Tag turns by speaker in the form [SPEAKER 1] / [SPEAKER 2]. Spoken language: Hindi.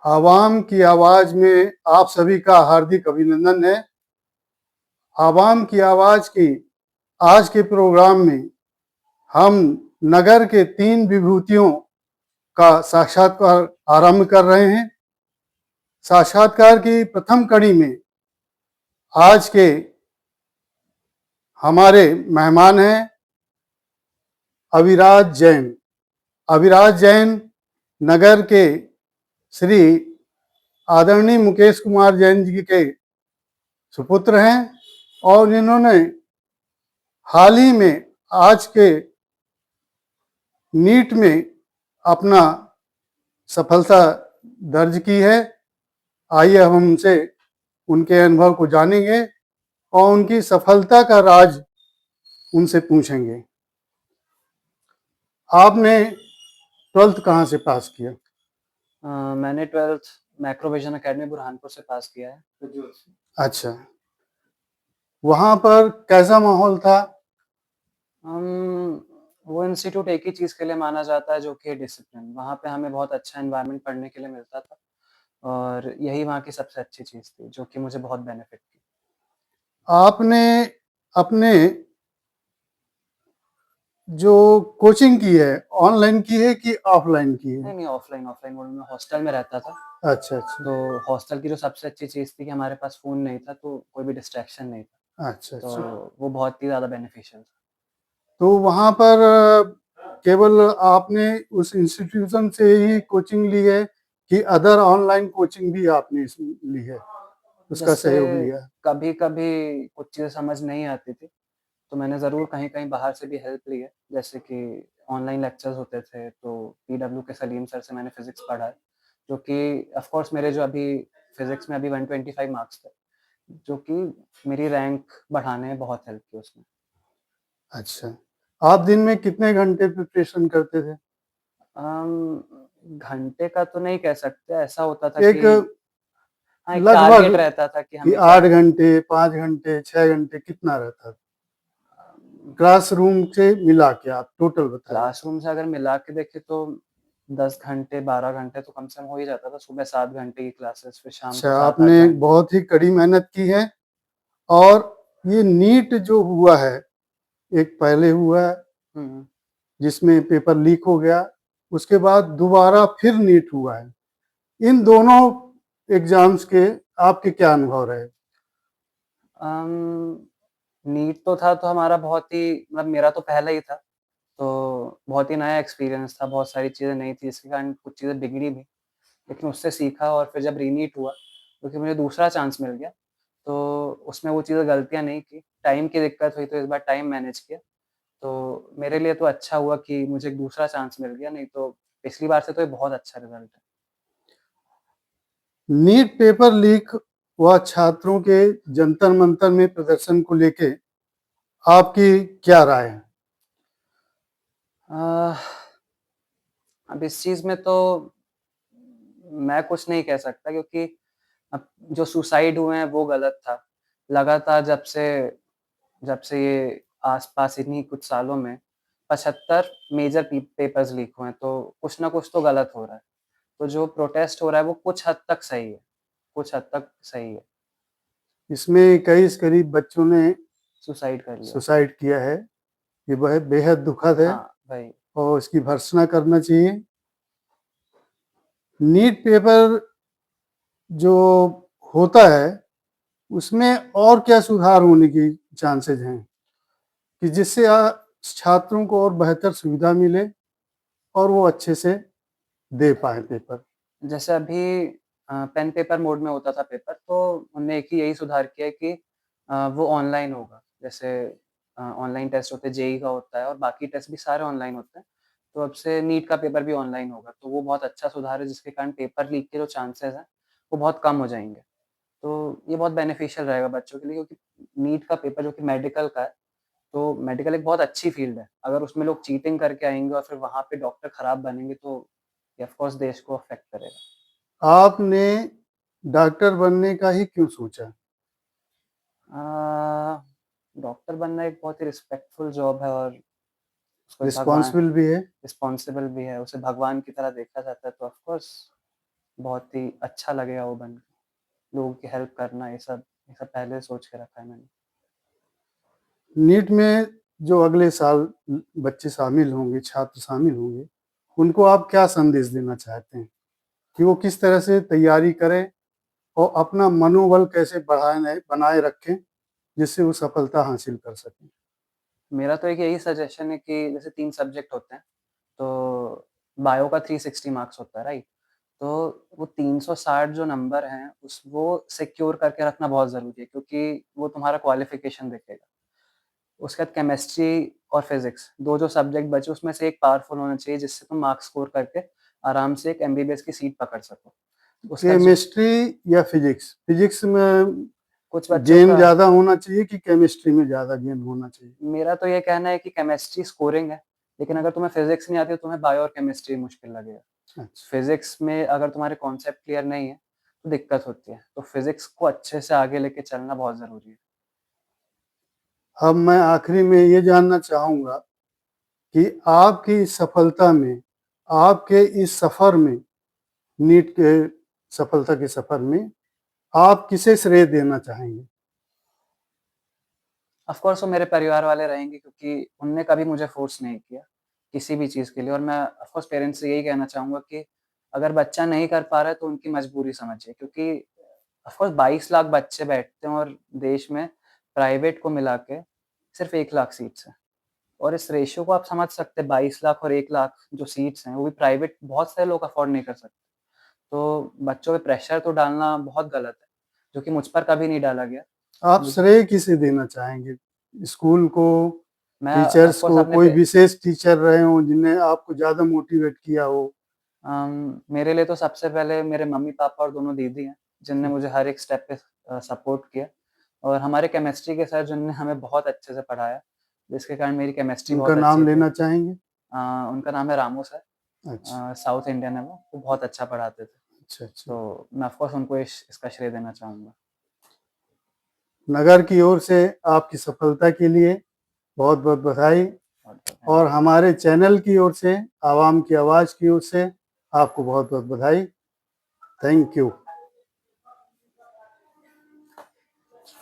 [SPEAKER 1] आवाम की आवाज में आप सभी का हार्दिक अभिनंदन है। आवाम की आवाज की आज के प्रोग्राम में हम नगर के 3 विभूतियों का साक्षात्कार आरंभ कर रहे हैं। साक्षात्कार की प्रथम कड़ी में आज के हमारे मेहमान हैं अविराज जैन। अविराज जैन नगर के श्री आदरणीय मुकेश कुमार जैन जी के सुपुत्र हैं और इन्होंने हाल ही में आज के नीट में अपना सफलता दर्ज की है। आइए हम उनसे उनके अनुभव को जानेंगे और उनकी सफलता का राज उनसे पूछेंगे। आपने 12th कहाँ से पास किया?
[SPEAKER 2] मैंने 12th मैक्रोविजन एकेडमी बुरहानपुर से पास किया है।
[SPEAKER 1] अच्छा, वहां पर कैसा माहौल था?
[SPEAKER 2] वो इंस्टीट्यूट एक ही चीज़ के लिए माना जाता है जो कि डिसिप्लिन। वहाँ पे हमें बहुत अच्छा एनवायरनमेंट पढ़ने के लिए मिलता था और यही वहाँ की सबसे अच्छी चीज़ थी जो कि मुझे बहुत बेनिफिट की।
[SPEAKER 1] आपने अपने जो कोचिंग की है ऑनलाइन की है कि ऑफलाइन की है?
[SPEAKER 2] नहीं, ऑफलाइन मोड में हॉस्टल में रहता था।
[SPEAKER 1] अच्छा अच्छा।
[SPEAKER 2] तो हॉस्टल की जो सबसे अच्छी चीज़ थी कि हमारे पास फ़ोन नहीं था, तो कोई भी डिस्ट्रैक्शन नहीं था।
[SPEAKER 1] अच्छा
[SPEAKER 2] तो
[SPEAKER 1] अच्छा।
[SPEAKER 2] वो बहुत ही ज़्यादा बेनिफिशियल था।
[SPEAKER 1] तो वहां पर केवल आपने उस इंस्टीट्यूशन से ही कोचिंग ली है कि अदर ऑनलाइन कोचिंग भी आपने ली है, उसका
[SPEAKER 2] जैसे
[SPEAKER 1] सहयोग लिया है?
[SPEAKER 2] कभी-कभी कुछ चीज़ें समझ नहीं आती थी, तो मैंने ज़रूर कहीं-कहीं बाहर से भी हेल्प ली है। जैसे कि ऑनलाइन लेक्चर्स होते थे, तो पीडब्ल्यू के सलीम सर से मैंने फिज़िक्स पढ़ा है, जो कि ऑफ़ कोर्स मेरे जो अभी फिज़िक्स में अभी 125 मार्क्स थे, जो कि मेरी रैंक बढ़ाने में बहुत हेल्प की उसने।
[SPEAKER 1] अच्छा, आप दिन में कितने घंटे प्रिपरेशन करते थे?
[SPEAKER 2] घंटे का तो नहीं कह सकते, ऐसा होता था
[SPEAKER 1] एक
[SPEAKER 2] कि हाँ, एक
[SPEAKER 1] लगभग
[SPEAKER 2] टारगेट रहता था कि
[SPEAKER 1] कि
[SPEAKER 2] हमें क्या
[SPEAKER 1] 8 घंटे, 5 घंटे, 6 घंटे कितना रहता था? क्लासरूम से मिला के आप टोटल बताइए।
[SPEAKER 2] क्लासरूम से अगर मिला के देखें तो 10 घंटे, 12 घंटे तो कम से कम हो ही जाता था। सुबह 7 घंटे की क्लासेस, फिर शाम को
[SPEAKER 1] अच्छा,
[SPEAKER 2] 7-8
[SPEAKER 1] आपने
[SPEAKER 2] घंटे।
[SPEAKER 1] बहुत ही कड़ी मेहनत की है और ये नीट जो हुआ है, एक पहले हुआ है
[SPEAKER 2] हुँ।
[SPEAKER 1] जिसमें पेपर लीक हो गया, उसके बाद दोबारा फिर नीट हुआ है। इन दोनों एग्जाम्स के आपके क्या अनुभव रहे?
[SPEAKER 2] अम, नीट तो था तो हमारा बहुत ही मतलब मेरा तो पहला ही था, तो बहुत ही नया एक्सपीरियंस था, बहुत सारी चीज़ें नई थी, जिसके कारण कुछ चीज़ें बिगड़ी भी, लेकिन उससे सीखा और फिर जब रीनीट हुआ, क्योंकि मुझे दूसरा चांस मिल गया, तो उसमें वो चीज़ें गलतियाँ नहीं की। टाइम की दिक्कत हुई तो इस बार टाइम मैनेज किया, तो मेरे लिए तो अच्छा हुआ कि मुझे एक दूसरा चांस मिल गया, नहीं तो पिछली बार से तो ये बहुत अच्छा रिज़ल्ट है।
[SPEAKER 1] नीट पेपर लीक व छात्रों के जंतर मंतर में प्रदर्शन को लेके आपकी क्या राय है?
[SPEAKER 2] अ, अब इस चीज़ में तो मैं कुछ नहीं कह सकता क्योंकि अब जो सुसाइड हुए हैं वो गलत था। लगातार जब से ये आस-पास इन्हीं कुछ सालों में 75 मेजर पेपर्स लीक हुए हैं, तो कुछ ना कुछ तो गलत हो रहा है। तो जो प्रोटेस्ट हो रहा है वो कुछ हद तक सही है, कुछ हद तक सही है।
[SPEAKER 1] इसमें कई करीब बच्चों ने
[SPEAKER 2] सुसाइड कर लिया।
[SPEAKER 1] सुसाइड किया है, ये वह बेहद दुखद है
[SPEAKER 2] हाँ, वही।
[SPEAKER 1] और इसकी भर्त्सना करना चाहिए। नीट पेपर जो होता है उसमें और क्या सुधार होने की चांसेस हैं कि जिससे छात्रों को और बेहतर सुविधा मिले और वो अच्छे से दे पाए पेपर?
[SPEAKER 2] जैसे अभी पेन पेपर मोड में होता था पेपर, तो उन्होंने एक ही यही सुधार किया है कि वो ऑनलाइन होगा। जैसे ऑनलाइन टेस्ट होते हैं, जेईई का होता है और बाकी टेस्ट भी सारे ऑनलाइन होते हैं। तो अब से नीट का पेपर भी ऑनलाइन होगा, तो वो बहुत अच्छा सुधार है जिसके कारण पेपर लीक के जो चांसेज़ हैं, वो बहुत कम हो जाएँगे। तो ये बहुत बेनिफिशियल रहेगा बच्चों के लिए क्योंकि नीट का पेपर जो कि मेडिकल का है, तो मेडिकल एक बहुत अच्छी फ़ील्ड है। अगर उसमें लोग चीटिंग करके आएँगे और फिर वहाँ पे डॉक्टर खराब बनेंगे तो ये ऑफ़ कोर्स देश को अफ़ेक्ट करेगा।
[SPEAKER 1] आपने डॉक्टर बनने का ही क्यों सोचा?
[SPEAKER 2] अ, डॉक्टर बनना एक बहुत ही रिस्पेक्टफुल जॉब है और उसको एक भगवान
[SPEAKER 1] रिस्पॉन्सिबल भी है।
[SPEAKER 2] रिस्पॉन्सिबल भी है, उसे भगवान की तरह देखा जाता है तो ऑफ़ कोर्स बहुत ही अच्छा लगेगा वो बन के। लोगों की हेल्प करना ये सब पहले सोच के रखा है मैंने।
[SPEAKER 1] नीट में जो अगले साल बच्चे शामिल होंगे, छात्र शामिल होंगे, उनको आप क्या संदेश देना चाहते हैं कि वो किस तरह से तैयारी करें और अपना मनोबल कैसे बनाए रखें, जिससे वो सफलता हासिल कर सकें?
[SPEAKER 2] मेरा तो एक यही सजेशन है कि जैसे 3 सब्जेक्ट होते हैं, तो बायो का 360 मार्क्स होता है, राइट? तो वो 360 जो नंबर हैं, वो सिक्योर करके रखना बहुत ज़रूरी है, क्योंकि वो तुम्हारा क्वालिफ़िकेशन देखेगा। उसके बाद केमिस्ट्री और फिज़िक्स 2 जो सब्जेक्ट बचे, उसमें से एक पावरफुल होना चाहिए, जिससे तुम मार्क्स स्कोर करके आराम से एक एमबीबीएस की सीट पकड़ सको। उसका ज
[SPEAKER 1] केमिस्ट्री या फिजिक्स? फिजिक्स में
[SPEAKER 2] कुछ बच्चों
[SPEAKER 1] गेन
[SPEAKER 2] का
[SPEAKER 1] ज़्यादा होना चाहिए कि केमिस्ट्री में ज़्यादा गेन होना चाहिए?
[SPEAKER 2] मेरा तो ये कहना है कि केमिस्ट्री स्कोरिंग है, लेकिन अगर तुम्हें फिज़िक्स नहीं आती, तो तुम्हें बायो और केमिस्ट्री मुश्किल लगेगा।
[SPEAKER 1] अच्छा।
[SPEAKER 2] फिज़िक्स में अगर तुम्हारे कॉन्सेप्ट क्लियर नहीं है, तो दिक्कत होती है। तो फिज़िक्स को अच्छे से आगे लेके चलना बहुत ज़रूरी है।
[SPEAKER 1] अब मैं आखिरी में ये जानना चाहूँगा कि आपकी इस सफलता में, आपके इस सफ़र में, नीट के सफलता के सफ़र में आप किसे श्रेय देना चाहेंगे?
[SPEAKER 2] ऑफ़ कोर्स वो मेरे परिवार वाले रहेंगे, क्योंकि उनने कभी मुझे फ़ोर्स नहीं किया, किसी भी चीज़ के लिए, और मैं ऑफ़ कोर्स पेरेंट्स से यही कहना चाहूँगा कि अगर बच्चा नहीं कर पा रहा है, तो उनकी मजबूरी समझिए, क्योंकि ऑफ़ कोर्स 22 लाख बच्चे बैठते हैं, और देश में प्राइवेट को मिला के सिर्फ़ 1 लाख सीट्स हैं। और इस रेशियो को आप समझ सकते हैं, 22 लाख और 1 लाख जो सीट्स हैं, वो भी प्राइवेट बहुत सारे लोग अफ़ोर्ड नहीं कर सकते। तो बच्चों पे प्रेशर तो डालना बहुत गलत है, जो कि मुझ पर कभी नहीं डाला गया।
[SPEAKER 1] आप
[SPEAKER 2] मुझ
[SPEAKER 1] श्रेय किसे देना चाहेंगे? स्कूल को,
[SPEAKER 2] मैं ऑफ़
[SPEAKER 1] टीचर्स
[SPEAKER 2] कोर्स
[SPEAKER 1] को,
[SPEAKER 2] अपने
[SPEAKER 1] कोई
[SPEAKER 2] पे
[SPEAKER 1] विशेष टीचर रहे हों जिन्हें आपको ज़्यादा मोटिवेट किया हो?
[SPEAKER 2] मेरे लिए तो सबसे पहले मेरे मम्मी-पापा और दोनों दीदी हैं, जिनने मुझे हर एक स्टेप पे सपोर्ट किया, और हमारे केमिस्ट्री के सर, जिनने हमें बहुत अच्छे से पढ़ाया, जिसके कारण मेरी केमिस्ट्री
[SPEAKER 1] उनका
[SPEAKER 2] बहुत अच्छी
[SPEAKER 1] नाम
[SPEAKER 2] थी।
[SPEAKER 1] लेना चाहेंगे?
[SPEAKER 2] उनका नाम है रामू सर।
[SPEAKER 1] अच्छा,
[SPEAKER 2] साउथ इंडियन है वो बहुत अच्छा पढ़ाते थे।
[SPEAKER 1] अच्छा, अच्छा।
[SPEAKER 2] तो मैं ऑफ़ कोर्स उनको इसका श्रेय देना चाहूँगा।
[SPEAKER 1] नगर की ओर से आपकी सफलता के लिए बहुत-बहुत बधाई,
[SPEAKER 2] बहुत-बहुत
[SPEAKER 1] और
[SPEAKER 2] धन्यवाद।
[SPEAKER 1] हमारे चैनल की ओर से, आवाम की आवाज़ की ओर से आपको बहुत-बहुत बधाई। Thank you.